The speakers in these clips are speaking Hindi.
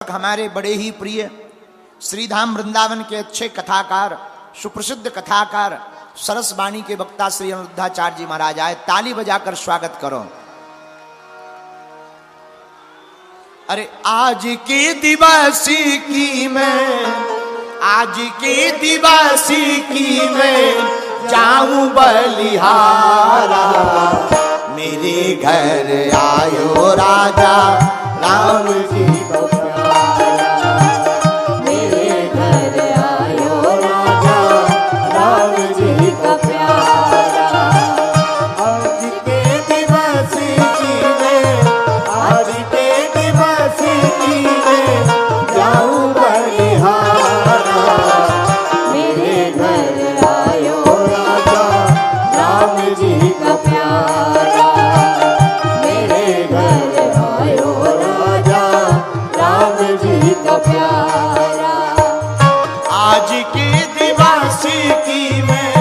हमारे बड़े ही प्रिय श्रीधाम वृंदावन के अच्छे कथाकार, सुप्रसिद्ध कथाकार, सरस वाणी के वक्ता श्री अनिरुद्धाचार्य जी महाराज आए। ताली बजाकर स्वागत करो। अरे आज के दिवस की मैं, आज के दिवस की मैं जाऊं बलिहारा, मेरे घर आयो राजा राम जी को प्यारा, मेरे घर आयो राजा राम जी का प्यारा। आज के दिवस की मैं, आज के दिवस की मैं जाऊं बलिहारा, मेरे घर आयो राजा राम जी का प्यारा, मेरे घर आयो राजा राम जी का प्यारा। आज के दिवस की मैं,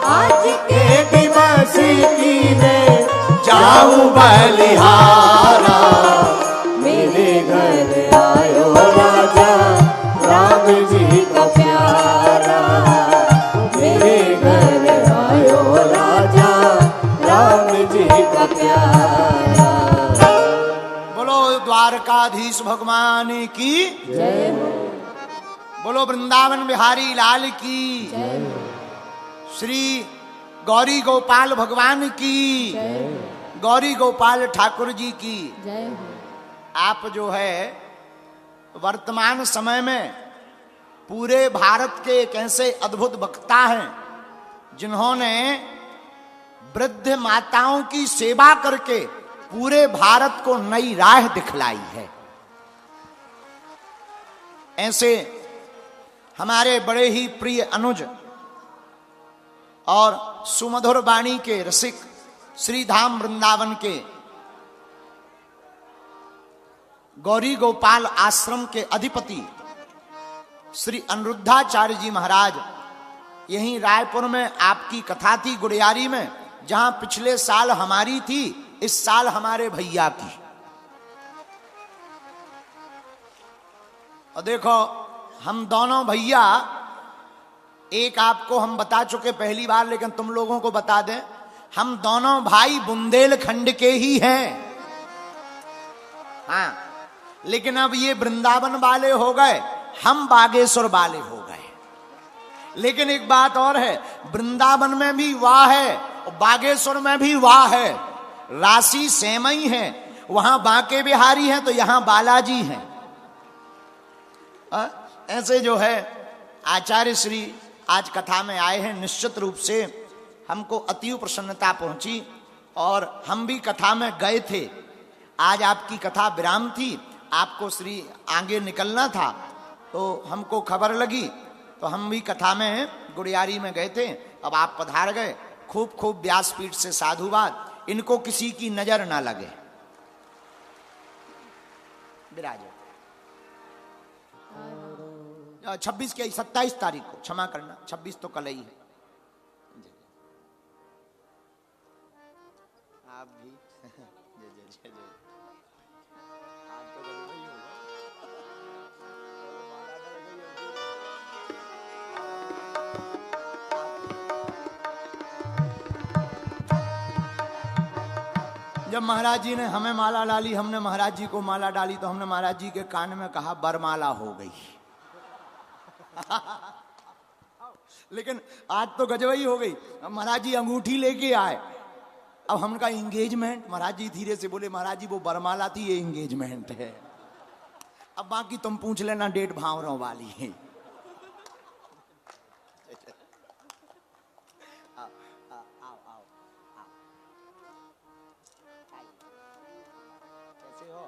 आज के दिवस की मैं जाऊं बलिहारा, मेरे घर आयो राजा राम जी का प्यारा, मेरे घर आयो राजा राम जी का प्यारा। बोलो द्वारकाधीश भगवान की, जय हो, बोलो वृंदावन बिहारी लाल की, जय हो, श्री गौरी गोपाल भगवान की, जय हो, गौरी गोपाल ठाकुर जी की। जय हो। आप जो है वर्तमान समय में पूरे भारत के एक ऐसे अद्भुत वक्ता हैं जिन्होंने वृद्ध माताओं की सेवा करके पूरे भारत को नई राह दिखलाई है। ऐसे हमारे बड़े ही प्रिय अनुज और सुमधुर वाणी के रसिक श्री धाम वृंदावन के गौरी गोपाल आश्रम के अधिपति श्री अनिरुद्धाचार्य जी महाराज यहीं रायपुर में आपकी कथा थी गुड़ियारी में, जहां पिछले साल हमारी थी, इस साल हमारे भैया की। और देखो हम दोनों भैया, एक आपको हम बता चुके पहली बार, लेकिन तुम लोगों को बता दें, हम दोनों भाई बुंदेलखंड के ही हैं। हाँ, लेकिन अब ये वृंदावन वाले हो गए, हम बागेश्वर वाले हो गए। लेकिन एक बात और है, वृंदावन में भी वाह है और बागेश्वर में भी वाह है, राशि सेम ही है। वहां बांके बिहारी हैं तो यहां बालाजी हैं। ऐसे जो है आचार्य श्री आज कथा में आए हैं। निश्चित रूप से हमको अतीव प्रसन्नता पहुंची और हम भी कथा में गए थे। आज आपकी कथा विराम थी, आपको श्री आगे निकलना था, तो हमको खबर लगी तो हम भी कथा में गुड़ियारी में गए थे। अब आप पधार गए, खूब खूब व्यासपीठ से साधुवाद। इनको किसी की नजर ना लगे। विराजो 26 के 27 तारीख को, क्षमा करना 26 तो कल ही है। आप भी जय जय जय जय। आप तो गरीब ही होगा। जब महाराज जी ने हमें माला डाली, हमने महाराज जी को माला डाली, तो हमने महाराज जी के कान में कहा बरमाला हो गई। लेकिन आज तो गजबई हो गई। महाराज जी अंगूठी लेके आए, अब हमका इंगेजमेंट। महाराज जी धीरे से बोले, महाराज जी वो बरमाला थी, ये इंगेजमेंट है। अब बाकी तुम पूछ लेना, डेट भावरों वाली है। कैसे हो?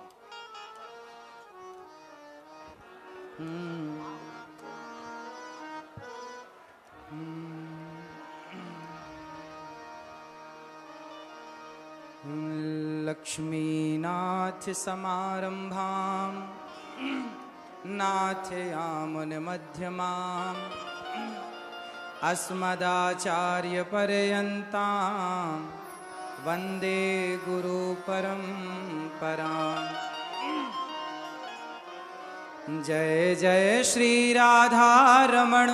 लक्ष्मीनाथ समारंभां नाथयामुनमध्यमाम् अस्मदाचार्यपर्यन्तां वन्दे गुरुपरम्पराम्। जय जय श्री राधा रमण,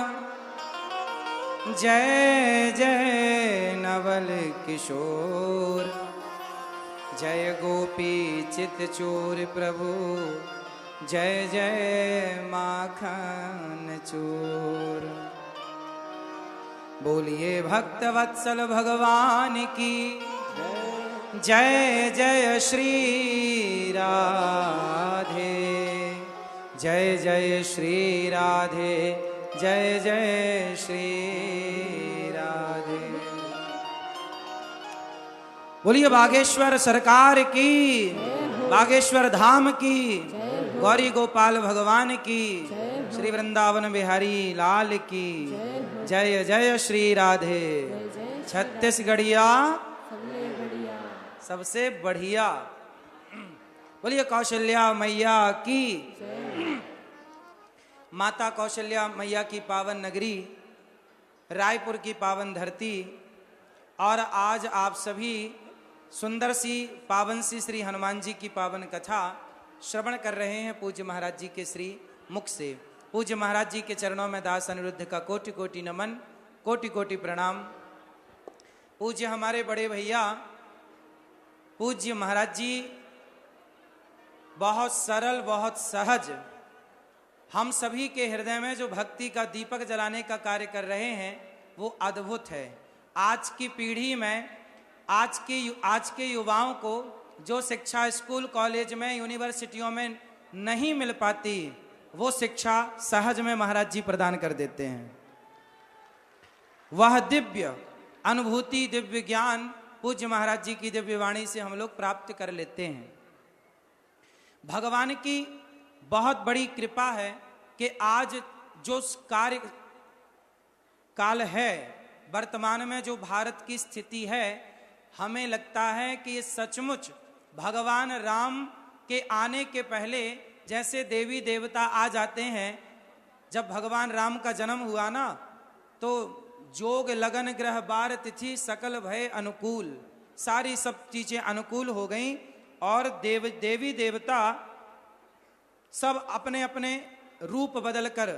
जय जय नवल किशोर, जय गोपी चित चोर प्रभु, जय जय माखन चोर। बोलिए भक्त वत्सल भगवान की जय जय श्री राधे, जय जय श्री राधे, जय जय श्री राधे। बोलिए बागेश्वर सरकार की, बागेश्वर धाम की, गौरी गोपाल भगवान की, श्री वृंदावन बिहारी लाल की जय जय श्री राधे। छत्तीसगढ़िया सबसे बढ़िया। बोलिए कौशल्या मैया की, माता कौशल्या मैया की पावन नगरी, रायपुर की पावन धरती। और आज आप सभी सुंदर सी पावन सी श्री हनुमान जी की पावन कथा श्रवण कर रहे हैं पूज्य महाराज जी के श्री मुख से। पूज्य महाराज जी के चरणों में दास अनिरुद्ध का कोटि कोटि नमन, कोटि कोटि प्रणाम। पूज्य हमारे बड़े भैया पूज्य महाराज जी बहुत सरल, बहुत सहज, हम सभी के हृदय में जो भक्ति का दीपक जलाने का कार्य कर रहे हैं वो अद्भुत है। आज की पीढ़ी में आज के युवाओं को जो शिक्षा स्कूल कॉलेज में यूनिवर्सिटियों में नहीं मिल पाती, वो शिक्षा सहज में महाराज जी प्रदान कर देते हैं। वह दिव्य अनुभूति, दिव्य ज्ञान पूज्य महाराज जी की दिव्य वाणी से हम लोग प्राप्त कर लेते हैं। भगवान की बहुत बड़ी कृपा है कि आज जो कार्य काल है, वर्तमान में जो भारत की स्थिति है, हमें लगता है कि ये सचमुच भगवान राम के आने के पहले जैसे देवी देवता आ जाते हैं। जब भगवान राम का जन्म हुआ ना, तो जोग लगन ग्रह बार तिथि सकल भय अनुकूल, सारी सब चीजें अनुकूल हो गईं और देवी देवता सब अपने अपने रूप बदलकर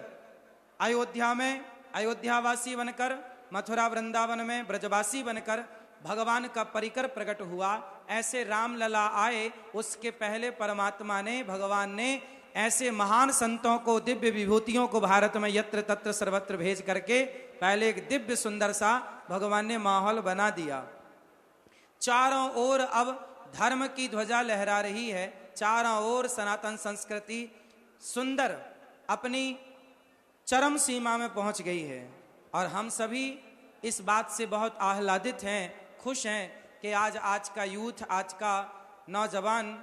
अयोध्या में अयोध्यावासी बनकर, मथुरा वृंदावन में ब्रजवासी बनकर भगवान का परिकर प्रकट हुआ। ऐसे राम लला आए, उसके पहले परमात्मा ने, भगवान ने ऐसे महान संतों को, दिव्य विभूतियों को भारत में यत्र तत्र सर्वत्र भेज करके पहले एक दिव्य सुंदर सा भगवान ने माहौल बना दिया। चारों ओर अब धर्म की ध्वजा लहरा रही है, चारों ओर सनातन संस्कृति सुंदर अपनी चरम सीमा में पहुंच गई है। और हम सभी इस बात से बहुत आह्लादित हैं, खुश हैं कि आज का यूथ, आज का नौजवान,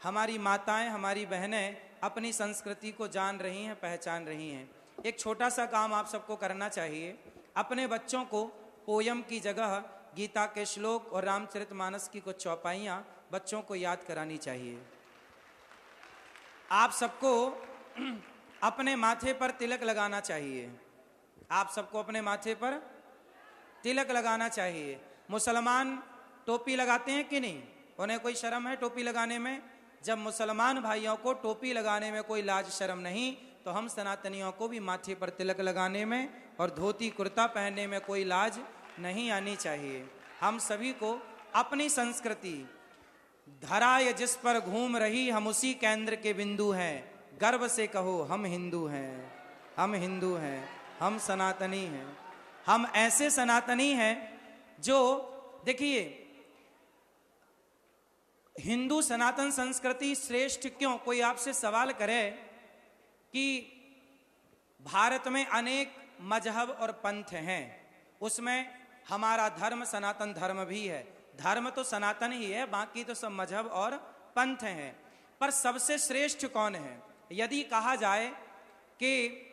हमारी माताएं, हमारी बहनें अपनी संस्कृति को जान रही हैं, पहचान रही हैं। एक छोटा सा काम आप सबको करना चाहिए, अपने बच्चों को पोयम की जगह गीता के श्लोक और रामचरितमानस की कुछ चौपाइयाँ बच्चों को याद करानी चाहिए। आप सबको अपने माथे पर तिलक लगाना चाहिए, आप सबको अपने माथे पर तिलक लगाना चाहिए। मुसलमान टोपी लगाते हैं कि नहीं? उन्हें कोई शर्म है टोपी लगाने में? जब मुसलमान भाइयों को टोपी लगाने में कोई लाज शर्म नहीं, तो हम सनातनियों को भी माथे पर तिलक लगाने में और धोती कुर्ता पहनने में कोई लाज नहीं आनी चाहिए। हम सभी को अपनी संस्कृति, धरा ये जिस पर घूम रही, हम उसी केंद्र के बिंदु हैं। गर्व से कहो हम हिंदू हैं, हम हिंदू हैं, हम सनातनी हैं। हम ऐसे सनातनी हैं जो, देखिए, हिंदू सनातन संस्कृति श्रेष्ठ क्यों? कोई आपसे सवाल करे कि भारत में अनेक मजहब और पंथ हैं, उसमें हमारा धर्म सनातन धर्म भी है। धर्म तो सनातन ही है, बाकी तो सब मजहब और पंथ हैं। पर सबसे श्रेष्ठ कौन है? यदि कहा जाए कि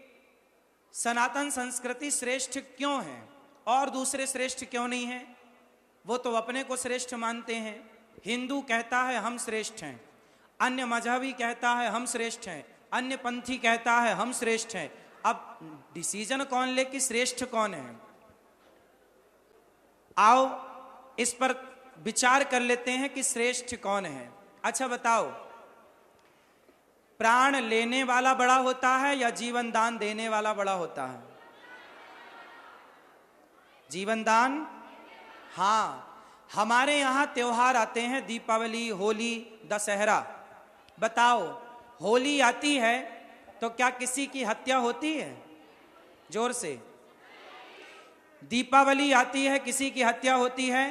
सनातन संस्कृति श्रेष्ठ क्यों है और दूसरे श्रेष्ठ क्यों नहीं है, वो तो अपने को श्रेष्ठ मानते हैं। हिंदू कहता है हम श्रेष्ठ हैं, अन्य मजहबी कहता है हम श्रेष्ठ हैं, अन्य पंथी कहता है हम श्रेष्ठ हैं। अब डिसीजन कौन ले कि श्रेष्ठ कौन है? आओ इस पर विचार कर लेते हैं कि श्रेष्ठ कौन है। अच्छा बताओ, प्राण लेने वाला बड़ा होता है या जीवन दान देने वाला बड़ा होता है? जीवन दान। हाँ, हमारे यहां त्योहार आते हैं, दीपावली, होली, दशहरा। बताओ, होली आती है तो क्या किसी की हत्या होती है? जोर से। दीपावली आती है, किसी की हत्या होती है?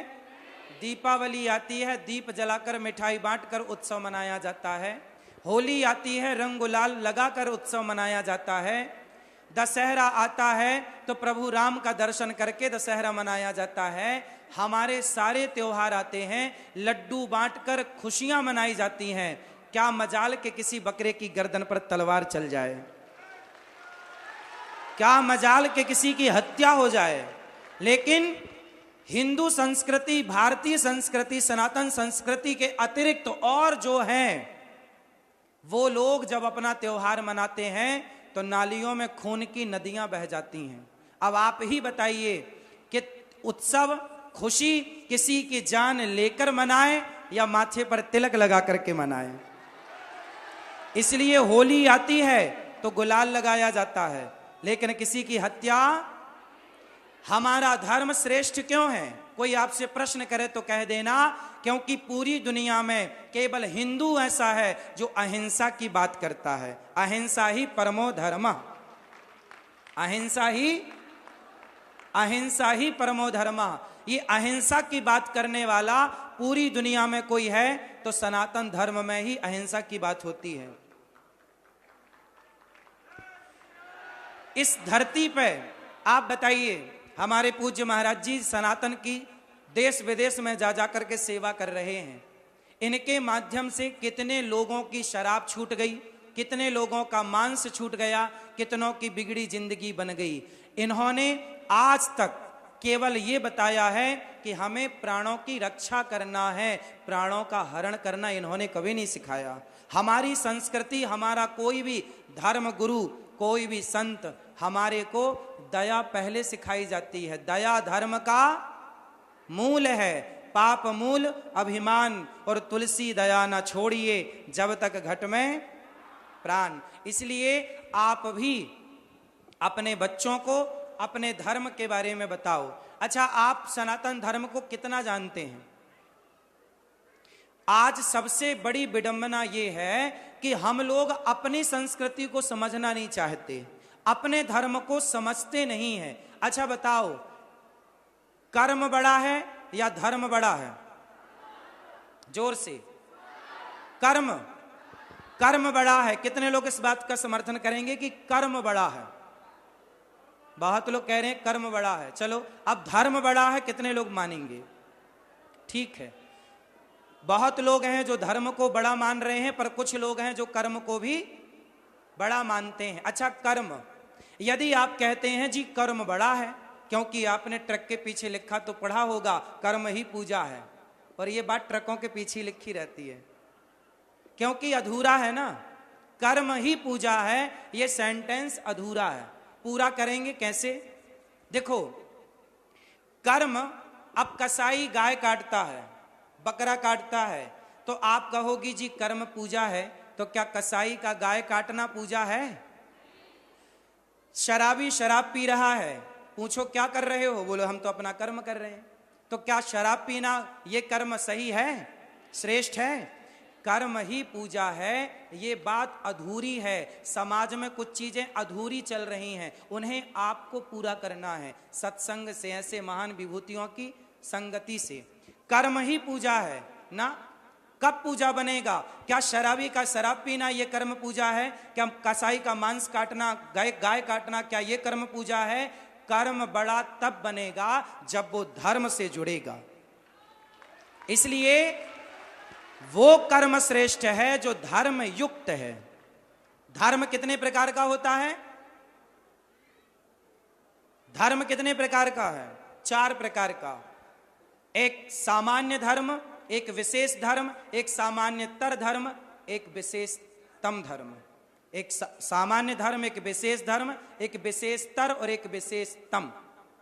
दीपावली आती है, दीप जलाकर मिठाई बांटकर उत्सव मनाया जाता है। होली आती है, रंग गुलाल लगाकर उत्सव मनाया जाता है। दशहरा आता है तो प्रभु राम का दर्शन करके दशहरा मनाया जाता है। हमारे सारे त्योहार आते हैं, लड्डू बांटकर खुशियां मनाई जाती हैं। क्या मजाल के किसी बकरे की गर्दन पर तलवार चल जाए, क्या मजाल के किसी की हत्या हो जाए। लेकिन हिंदू संस्कृति, भारतीय संस्कृति, सनातन संस्कृति के अतिरिक्त और जो हैं, वो लोग जब अपना त्योहार मनाते हैं तो नालियों में खून की नदियां बह जाती हैं। अब आप ही बताइए कि उत्सव, खुशी किसी की जान लेकर मनाए या माथे पर तिलक लगा करके मनाए। इसलिए होली आती है तो गुलाल लगाया जाता है, लेकिन किसी की हत्या। हमारा धर्म श्रेष्ठ क्यों है? कोई आपसे प्रश्न करे तो कह देना, क्योंकि पूरी दुनिया में केवल हिंदू ऐसा है जो अहिंसा की बात करता है। अहिंसा ही परमो धर्म, अहिंसा ही परमो धर्म। ये अहिंसा की बात करने वाला पूरी दुनिया में कोई है तो सनातन धर्म में ही अहिंसा की बात होती है। इस धरती पे आप बताइए, हमारे पूज्य महाराज जी सनातन की देश विदेश में जा जा करके सेवा कर रहे हैं। इनके माध्यम से कितने लोगों की शराब छूट गई, कितने लोगों का मांस छूट गया, कितनों की बिगड़ी जिंदगी बन गई। इन्होंने आज तक केवल ये बताया है कि हमें प्राणों की रक्षा करना है, प्राणों का हरण करना इन्होंने कभी नहीं सिखाया। हमारी संस्कृति, हमारा कोई भी धर्म गुरु, कोई भी संत हमारे को दया पहले सिखाई जाती है। दया धर्म का मूल है, पाप मूल अभिमान, और तुलसी दया न छोड़िए जब तक घट में प्राण। इसलिए आप भी अपने बच्चों को अपने धर्म के बारे में बताओ। अच्छा, आप सनातन धर्म को कितना जानते हैं? आज सबसे बड़ी विडंबना यह है कि हम लोग अपनी संस्कृति को समझना नहीं चाहते, अपने धर्म को समझते नहीं है। अच्छा बताओ, कर्म बड़ा है या धर्म बड़ा है? जोर से। कर्म बड़ा है। कितने लोग इस बात का समर्थन करेंगे कि कर्म बड़ा है? बहुत लोग कह रहे हैं कर्म बड़ा है। चलो, अब धर्म बड़ा है, कितने लोग मानेंगे? ठीक है, बहुत लोग हैं जो धर्म को बड़ा मान रहे हैं, पर कुछ लोग हैं जो कर्म को भी बड़ा मानते हैं। अच्छा, कर्म, यदि आप कहते हैं जी कर्म बड़ा है, क्योंकि आपने ट्रक के पीछे लिखा तो पढ़ा होगा कर्म ही पूजा है, और ये बात ट्रकों के पीछे लिखी रहती है क्योंकि अधूरा है ना। कर्म ही पूजा है, ये सेंटेंस अधूरा है, पूरा करेंगे कैसे? देखो, कर्म, अब कसाई गाय काटता है, बकरा काटता है, तो आप कहोगी जी कर्म पूजा है, तो क्या कसाई का गाय काटना पूजा है? शराबी शराब पी रहा है, पूछो क्या कर रहे हो? बोलो हम तो अपना कर्म कर रहे हैं। तो क्या शराब पीना ये कर्म सही है, श्रेष्ठ है? कर्म ही पूजा है, ये बात अधूरी है। समाज में कुछ चीजें अधूरी चल रही हैं, उन्हें आपको पूरा करना है सत्संग से, ऐसे महान विभूतियों की संगति से। कर्म ही पूजा है ना। कब पूजा बनेगा? क्या शराबी का शराब पीना ये कर्म पूजा है? क्या कसाई का मांस काटना, गाय काटना, क्या ये कर्म पूजा है? कर्म बड़ा तब बनेगा जब वो धर्म से जुड़ेगा। इसलिए वो कर्म श्रेष्ठ है जो धर्म युक्त है। धर्म कितने प्रकार का होता है? धर्म कितने प्रकार का है? 4 प्रकार का। एक सामान्य धर्म, एक विशेष धर्म, एक सामान्यतर धर्म, एक विशेषतम धर्म। एक सामान्य धर्म, एक विशेष धर्म, एक विशेषतर और एक विशेषतम।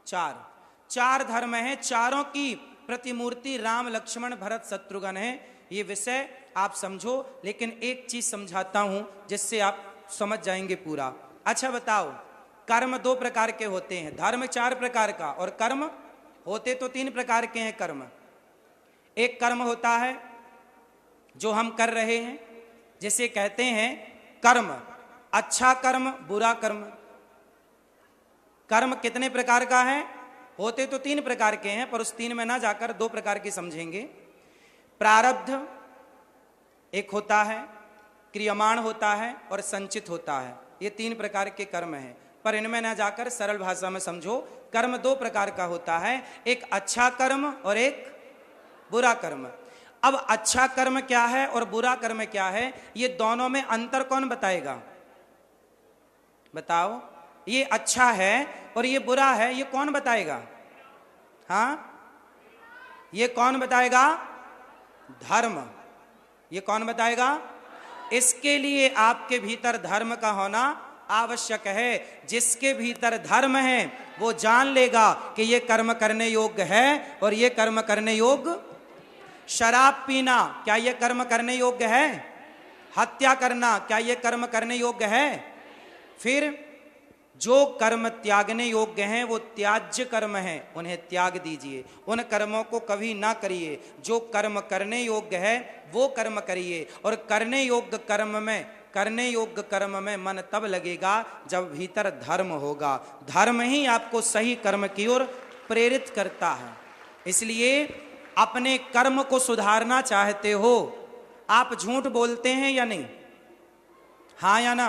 4 धर्म हैं। चारों की प्रतिमूर्ति राम, लक्ष्मण, भरत, शत्रुघ्न है। ये विषय आप समझो, लेकिन एक चीज समझाता हूं जिससे आप समझ जाएंगे पूरा। अच्छा बताओ, कर्म 2 प्रकार के होते हैं, धर्म 4 प्रकार का, और कर्म होते तो 3 प्रकार के हैं कर्म। एक कर्म होता है जो हम कर रहे हैं, जिसे कहते हैं कर्म, अच्छा कर्म, बुरा कर्म। कर्म कितने प्रकार का है? होते तो 3 प्रकार के हैं, पर उस 3 में ना जाकर 2 प्रकार की समझेंगे। प्रारब्ध एक होता है, क्रियमाण होता है और संचित होता है। ये 3 प्रकार के कर्म हैं, पर इनमें ना जाकर सरल भाषा में समझो। कर्म 2 प्रकार का होता है, एक अच्छा कर्म और एक बुरा कर्म। अब अच्छा कर्म क्या है और बुरा कर्म क्या है, ये दोनों में अंतर कौन बताएगा? बताओ, ये अच्छा है और ये बुरा है, ये कौन बताएगा? हाँ, ये कौन बताएगा? धर्म। ये कौन बताएगा? इसके लिए आपके भीतर धर्म का होना आवश्यक है। जिसके भीतर धर्म है वो जान लेगा कि ये कर्म करने योग्य है और ये कर्म करने योग्य। शराब पीना, क्या ये कर्म करने योग्य है? हत्या करना, क्या ये कर्म करने योग्य है? फिर जो कर्म त्यागने योग्य हैं वो त्याज्य कर्म हैं, उन्हें त्याग दीजिए। उन कर्मों को कभी ना करिए। जो कर्म करने योग्य है वो कर्म करिए, और करने योग्य कर्म में मन तब लगेगा जब भीतर धर्म होगा। धर्म ही आपको सही कर्म की ओर प्रेरित करता है। इसलिए अपने कर्म को सुधारना चाहते हो, आप झूठ बोलते हैं या नहीं? हाँ या ना?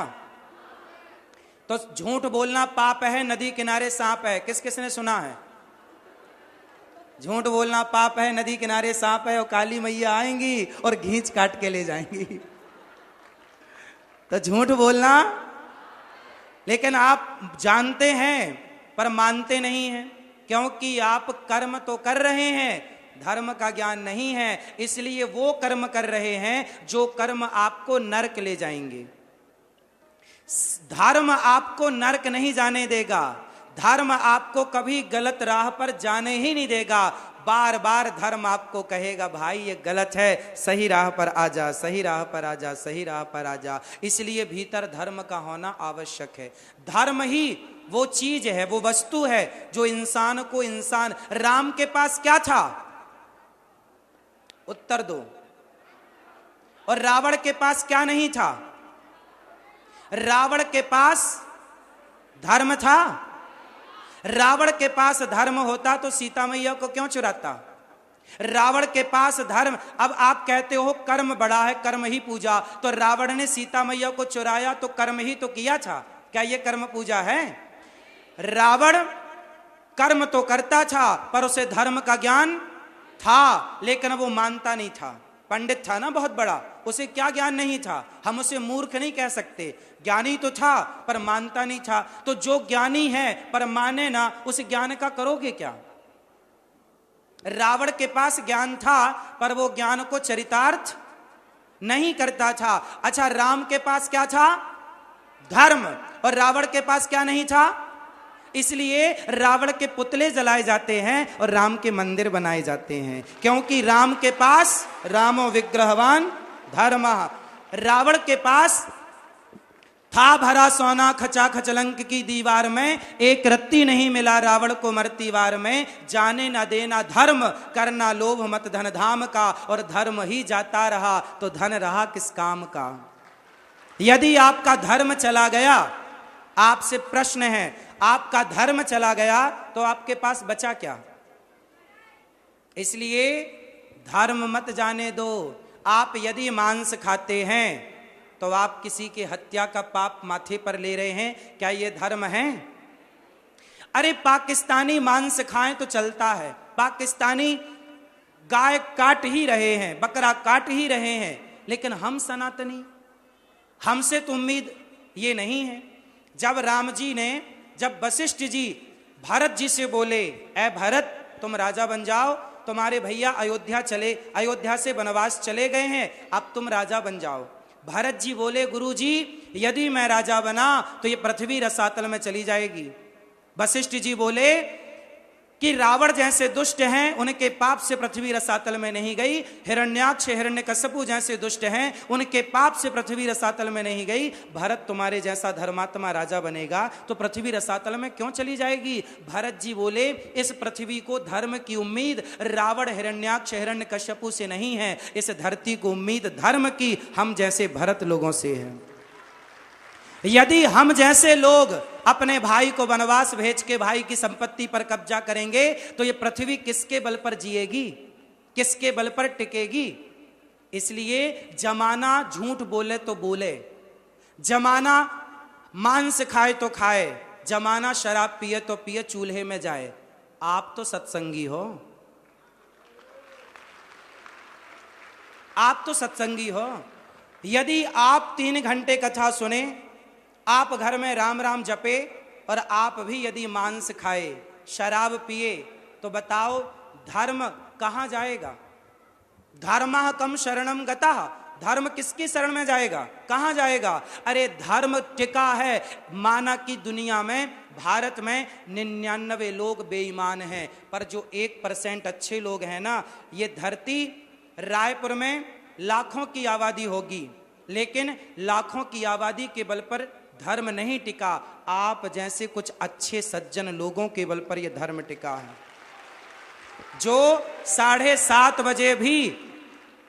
तो झूठ बोलना पाप है, नदी किनारे सांप है। किस किसने सुना है? झूठ बोलना पाप है, नदी किनारे सांप है, और काली मैया आएंगी और घींच काट के ले जाएंगी। तो झूठ बोलना, लेकिन आप जानते हैं पर मानते नहीं हैं, क्योंकि आप कर्म तो कर रहे हैं, धर्म का ज्ञान नहीं है। इसलिए वो कर्म कर रहे हैं जो कर्म आपको नरक ले जाएंगे। धर्म आपको नरक नहीं जाने देगा, धर्म आपको कभी गलत राह पर जाने ही नहीं देगा। बार बार धर्म आपको कहेगा, भाई ये गलत है, सही राह पर आ जा, सही राह पर आ जा, सही राह पर आ जा। इसलिए भीतर धर्म का होना आवश्यक है। धर्म ही वो चीज है, वो वस्तु है जो इंसान को इंसान। राम के पास क्या था? उत्तर दो। और रावण के पास क्या नहीं था? रावण के पास धर्म था। रावण के पास धर्म होता तो सीता मैया को क्यों चुराता? रावण के पास धर्म। अब आप कहते हो कर्म बड़ा है, कर्म ही पूजा, तो रावण ने सीता मैया को चुराया तो कर्म ही तो किया था। क्या यह कर्म पूजा है? रावण कर्म तो करता था पर उसे धर्म का ज्ञान था, लेकिन वो मानता नहीं था। पंडित था ना बहुत बड़ा, उसे क्या ज्ञान नहीं था? हम उसे मूर्ख नहीं कह सकते, ज्ञानी तो था पर मानता नहीं था। तो जो ज्ञानी है पर माने ना, उस ज्ञान का करोगे क्या? रावण के पास ज्ञान था पर वो ज्ञान को चरितार्थ नहीं करता था। अच्छा, राम के पास क्या था? धर्म। और रावण के पास क्या नहीं था? इसलिए रावण के पुतले जलाए जाते हैं और राम के मंदिर बनाए जाते हैं, क्योंकि राम के पास रामो विग्रहवान धर्म। रावण के पास था भरा सोना खचा खचलंक की दीवार में, एक रत्ती नहीं मिला रावण को मरती वार में। जाने ना देना धर्म, करना लोभ मत धन धाम का, और धर्म ही जाता रहा तो धन रहा किस काम का। यदि आपका धर्म चला गया, आपसे प्रश्न है, आपका धर्म चला गया तो आपके पास बचा क्या? इसलिए धर्म मत जाने दो। आप यदि मांस खाते हैं तो आप किसी की हत्या का पाप माथे पर ले रहे हैं, क्या यह धर्म है? अरे पाकिस्तानी मांस खाएं तो चलता है, पाकिस्तानी गाय काट ही रहे हैं, बकरा काट ही रहे हैं, लेकिन हम सनातनी, हमसे तो उम्मीद ये नहीं है। जब वशिष्ठ जी भरत जी से बोले, ऐ भरत तुम राजा बन जाओ, तुम्हारे भैया अयोध्या से वनवास चले गए हैं, अब तुम राजा बन जाओ। भरत जी बोले, गुरु जी यदि मैं राजा बना तो ये पृथ्वी रसातल में चली जाएगी। वशिष्ठ जी बोले, कि रावण जैसे दुष्ट हैं, उनके पाप से पृथ्वी रसातल में नहीं गई। हिरण्याक्ष हिरण्यकश्यपु जैसे दुष्ट हैं, उनके पाप से पृथ्वी रसातल में नहीं गई। भरत तुम्हारे जैसा धर्मात्मा राजा बनेगा तो पृथ्वी रसातल में क्यों चली जाएगी? भरत जी बोले, इस पृथ्वी को धर्म की उम्मीद रावण हिरण्याक्ष हिरण्यकश्यपु से नहीं है, इस धरती को उम्मीद धर्म की हम जैसे भरत लोगों से है। यदि हम जैसे लोग अपने भाई को वनवास भेज के भाई की संपत्ति पर कब्जा करेंगे तो ये पृथ्वी किसके बल पर जिएगी, किसके बल पर टिकेगी? इसलिए जमाना झूठ बोले तो बोले, जमाना मांस खाए तो खाए, जमाना शराब पिए तो पिए, चूल्हे में जाए। आप तो सत्संगी हो, आप तो सत्संगी हो। यदि आप 3 घंटे कथा सुने, आप घर में राम राम जपे और आप भी यदि मांस खाए, शराब पिए, तो बताओ धर्म कहां जाएगा? धर्मः कम शरणम गतः, धर्म किसकी शरण में जाएगा, कहां जाएगा? अरे धर्म टिका है। माना कि दुनिया में, भारत में 99 लोग बेईमान हैं, पर जो 1% अच्छे लोग हैं ना, ये धरती रायपुर में लाखों की आबादी होगी, लेकिन लाखों की आबादी के बल पर धर्म नहीं टिका। आप जैसे कुछ अच्छे सज्जन लोगों के बल पर यह धर्म टिका है, जो 7:30 बजे भी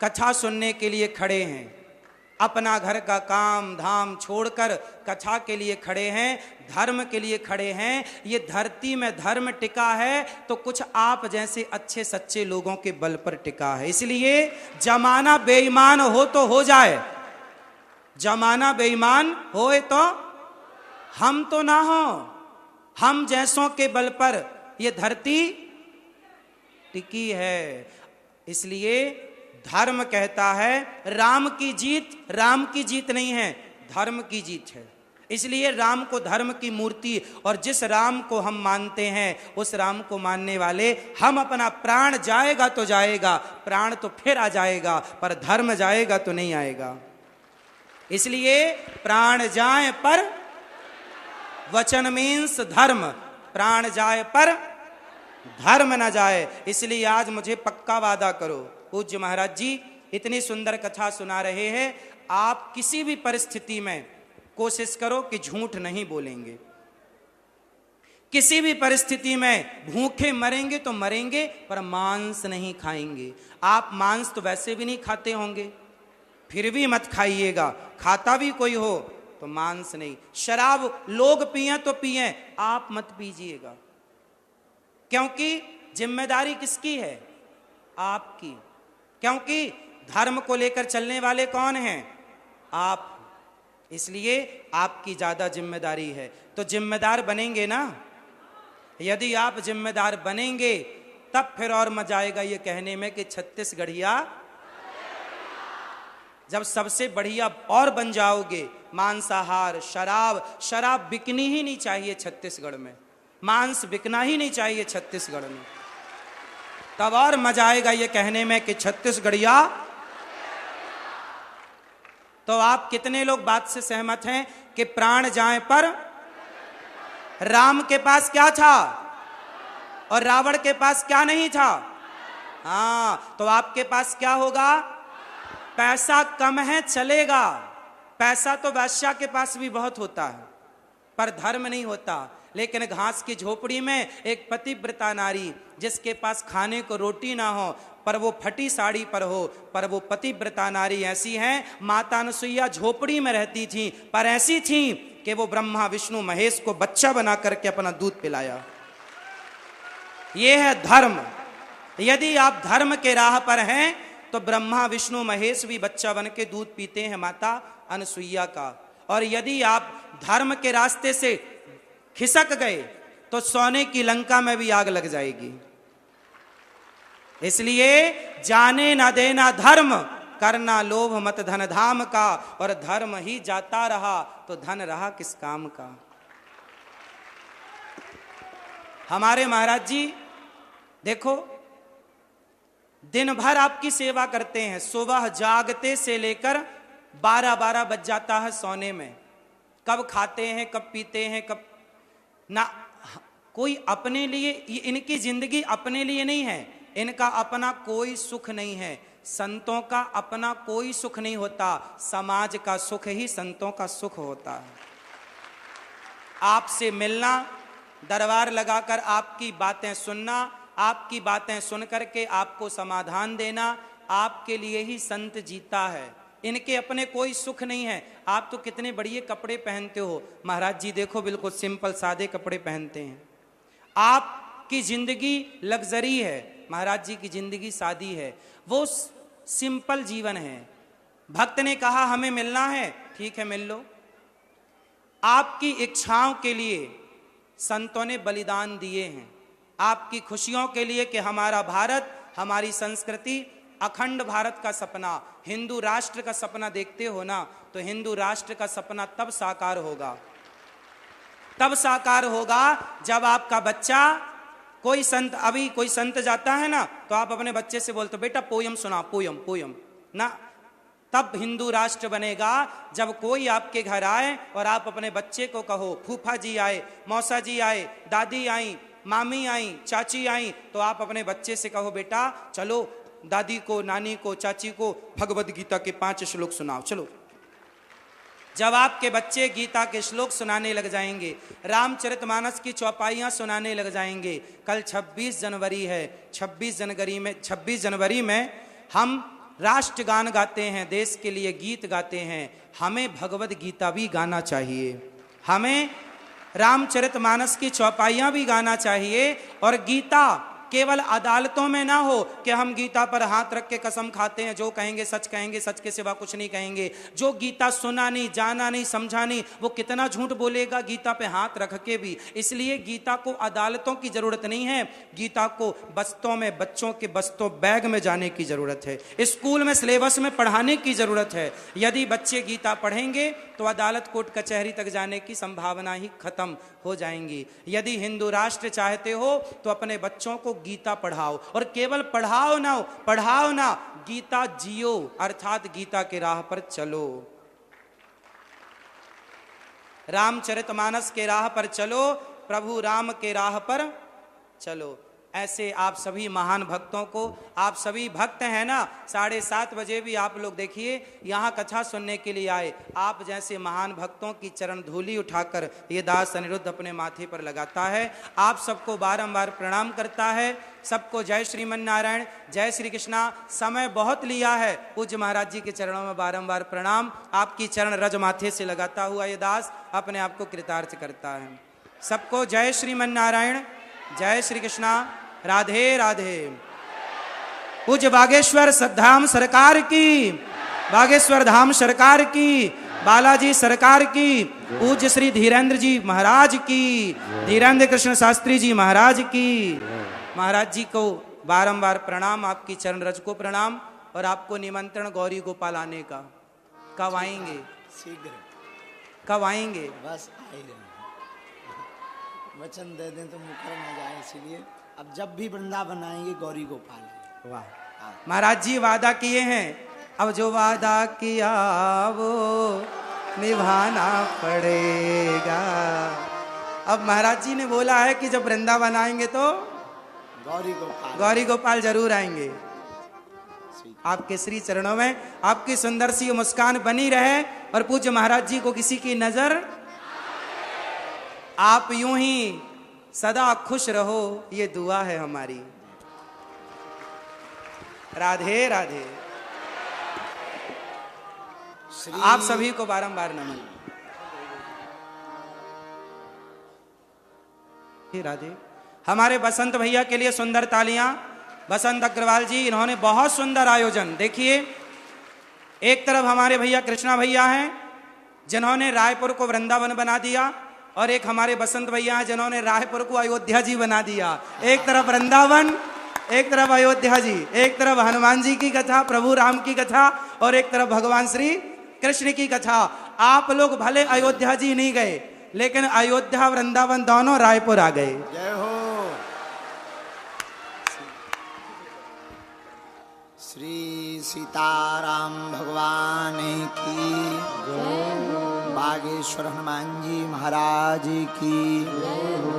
कथा सुनने के लिए खड़े हैं, अपना घर का काम धाम छोड़कर कथा के लिए खड़े हैं, धर्म के लिए खड़े हैं। ये धरती में धर्म टिका है तो कुछ आप जैसे अच्छे सच्चे लोगों के बल पर टिका है। इसलिए जमाना बेईमान हो तो हो जाए, जमाना बेईमान होए तो हम तो ना हो, हम जैसों के बल पर यह धरती टिकी है। इसलिए धर्म कहता है राम की जीत, राम की जीत नहीं है, धर्म की जीत है। इसलिए राम को धर्म की मूर्ति, और जिस राम को हम मानते हैं उस राम को मानने वाले हम, अपना प्राण जाएगा तो जाएगा, प्राण तो फिर आ जाएगा, पर धर्म जाएगा तो नहीं आएगा। इसलिए प्राण जाए पर वचन मीन्स धर्म, प्राण जाए पर धर्म न जाए। इसलिए आज मुझे पक्का वादा करो, पूज्य महाराज जी इतनी सुंदर कथा सुना रहे हैं, आप किसी भी परिस्थिति में कोशिश करो कि झूठ नहीं बोलेंगे। किसी भी परिस्थिति में भूखे मरेंगे तो मरेंगे, पर मांस नहीं खाएंगे। आप मांस तो वैसे भी नहीं खाते होंगे, फिर भी मत खाइएगा। खाता भी कोई हो तो मांस नहीं। शराब लोग पिए तो पिए, आप मत पीजिएगा, क्योंकि जिम्मेदारी किसकी है? आपकी। क्योंकि धर्म को लेकर चलने वाले कौन हैं? आप। इसलिए आपकी ज्यादा जिम्मेदारी है। तो जिम्मेदार बनेंगे ना? यदि आप जिम्मेदार बनेंगे तब फिर और मजा आएगा ये कहने में कि छत्तीसगढ़िया, जब सबसे बढ़िया और बन जाओगे, मांसाहार, शराब बिकनी ही नहीं चाहिए छत्तीसगढ़ में, मांस बिकना ही नहीं चाहिए छत्तीसगढ़ में, तब और मजा आएगा ये कहने में कि छत्तीसगढ़िया। तो आप कितने लोग बात से सहमत हैं कि प्राण जाए पर? राम के पास क्या था और रावण के पास क्या नहीं था? हाँ, तो आपके पास क्या होगा? पैसा कम है चलेगा, पैसा तो बादशाह के पास भी बहुत होता है, पर धर्म नहीं होता। लेकिन घास की झोपड़ी में एक पतिव्रता नारी, जिसके पास खाने को रोटी ना हो, पर वो फटी साड़ी पर हो, पर वो पतिव्रता नारी ऐसी है। माता अनुसुईया झोपड़ी में रहती थी, पर ऐसी थी कि वो ब्रह्मा विष्णु महेश को बच्चा बना करके अपना दूध पिलाया। ये है धर्म। यदि आप धर्म के राह पर हैं तो ब्रह्मा विष्णु महेश भी बच्चा बन के दूध पीते हैं माता अनुसुईया का। और यदि आप धर्म के रास्ते से खिसक गए तो सोने की लंका में भी आग लग जाएगी। इसलिए जाने ना देना धर्म, करना लोभ मत धन धाम का, और धर्म ही जाता रहा तो धन रहा किस काम का। हमारे महाराज जी देखो, दिन भर आपकी सेवा करते हैं, सुबह जागते से लेकर 12-12 बज जाता है सोने में। कब खाते हैं, कब पीते हैं, कब ना कोई अपने लिए, इनकी जिंदगी अपने लिए नहीं है, इनका अपना कोई सुख नहीं है। संतों का अपना कोई सुख नहीं होता, समाज का सुख ही संतों का सुख होता है। आपसे मिलना, दरबार लगाकर आपकी बातें सुनना, आपकी बातें सुन करके आपको समाधान देना, आपके लिए ही संत जीता है। इनके अपने कोई सुख नहीं है। आप तो कितने बढ़िया कपड़े पहनते हो, महाराज जी देखो बिल्कुल सिंपल सादे कपड़े पहनते हैं। आपकी जिंदगी लग्जरी है, महाराज जी की जिंदगी सादी है, वो सिंपल जीवन है। भक्त ने कहा हमें मिलना है, ठीक है मिल लो। आपकी इच्छाओं के लिए संतों ने बलिदान दिए हैं, आपकी खुशियों के लिए कि हमारा भारत, हमारी संस्कृति, अखंड भारत का सपना, हिंदू राष्ट्र का सपना देखते हो ना, तो हिंदू राष्ट्र का सपना तब साकार होगा, तब साकार होगा जब आपका बच्चा, कोई संत, अभी कोई संत जाता है ना तो आप अपने बच्चे से बोलते हो बेटा पोयम सुना, पोयम पोयम ना, तब हिंदू राष्ट्र बनेगा जब कोई आपके घर आए और आप अपने बच्चे को कहो, फूफा जी आए, मौसा जी आए, दादी आई, मामी आई, चाची आई, तो आप अपने बच्चे से कहो बेटा चलो दादी को, नानी को, चाची को भगवद गीता के 5 श्लोक सुनाओ चलो। जब आपके बच्चे गीता के श्लोक सुनाने लग जाएंगे, रामचरितमानस की चौपाइयां सुनाने लग जाएंगे, कल 26 जनवरी है, 26 जनवरी में हम राष्ट्रगान गाते हैं, देश के लिए गीत गाते हैं, हमें भगवद गीता भी गाना चाहिए, हमें रामचरितमानस की चौपाइयां भी गाना चाहिए। और गीता केवल अदालतों में ना हो कि हम गीता पर हाथ रख के कसम खाते हैं, जो कहेंगे, सच के सिवा कुछ नहीं कहेंगे। जो गीता सुना नहीं, जाना नहीं, समझा नहीं, वो कितना झूठ बोलेगा गीता पे हाथ रख के भी। इसलिए गीता को अदालतों की जरूरत नहीं है, गीता को बस्तों में, बच्चों के बस्तों बैग में जाने की जरूरत है, स्कूल में सिलेबस में पढ़ाने की जरूरत है। यदि बच्चे गीता पढ़ेंगे तो अदालत कोर्ट कचहरी तक जाने की संभावना ही खत्म हो जाएंगी। यदि हिंदू राष्ट्र चाहते हो तो अपने बच्चों को गीता पढ़ाओ, और केवल पढ़ाओ ना, गीता जियो, अर्थात गीता के राह पर चलो, रामचरितमानस के राह पर चलो, प्रभु राम के राह पर चलो। ऐसे आप सभी महान भक्तों को, आप सभी भक्त हैं ना, 7:30 बजे भी आप लोग देखिए यहाँ कथा सुनने के लिए आए। आप जैसे महान भक्तों की चरण धूलि उठाकर ये दास अनिरुद्ध अपने माथे पर लगाता है, आप सबको बारंबार प्रणाम करता है। सबको जय श्रीमन नारायण, जय श्री कृष्णा। समय बहुत लिया है, पूज्य महाराज जी के चरणों में बारंबार प्रणाम। आपकी चरण रज माथे से लगाता हुआ ये दास अपने आप को कृतार्थ करता है। सबको जय श्रीमन नारायण, जय श्री कृष्णा, राधे राधे। पूज्य बागेश्वर धाम सरकार की, बागेश्वर धाम सरकार की, बालाजी सरकार की, पूज्य श्री धीरेन्द्र जी महाराज की, धीरेन्द्र कृष्ण शास्त्री जी महाराज की। महाराज जी को बारंबार प्रणाम, आपकी चरण रज को प्रणाम, और आपको निमंत्रण गौरी गोपाल आने का। कब आएंगे? शीघ्र। कब आएंगे? बस आएंगे, वचन दे दें तो मुकर न जाए, इसलिए अब जब भी वृंदावन आएंगे गौरी गोपाल। वाह, महाराज जी वादा किए हैं, अब जो वादा किया वो निभाना पड़ेगा। अब महाराज जी ने बोला है कि जब वृंदावन आएंगे तो गौरी गोपाल जरूर आएंगे। आपके श्री चरणों में आपकी सुंदर सी मुस्कान बनी रहे, और पूज्य महाराज जी को किसी की नजर, आप यूं ही सदा खुश रहो, ये दुआ है हमारी। राधे राधे। आप सभी को बारंबार नमन। राधे। हमारे बसंत भैया के लिए सुंदर तालियां। बसंत अग्रवाल जी, इन्होंने बहुत सुंदर आयोजन, देखिए एक तरफ हमारे भैया कृष्णा भैया हैं जिन्होंने रायपुर को वृंदावन बना दिया, और एक हमारे बसंत भैया हैं जिन्होंने रायपुर को अयोध्या जी बना दिया। एक तरफ वृंदावन, एक तरफ अयोध्या जी, एक तरफ हनुमान जी की कथा, प्रभु राम की कथा, और एक तरफ भगवान श्री कृष्ण की कथा। आप लोग भले अयोध्या जी नहीं गए, लेकिन अयोध्या वृंदावन दोनों रायपुर आ गए। जय हो। श्री सीताराम भगवान की, बागेश्वर हनुमान जी महाराज की।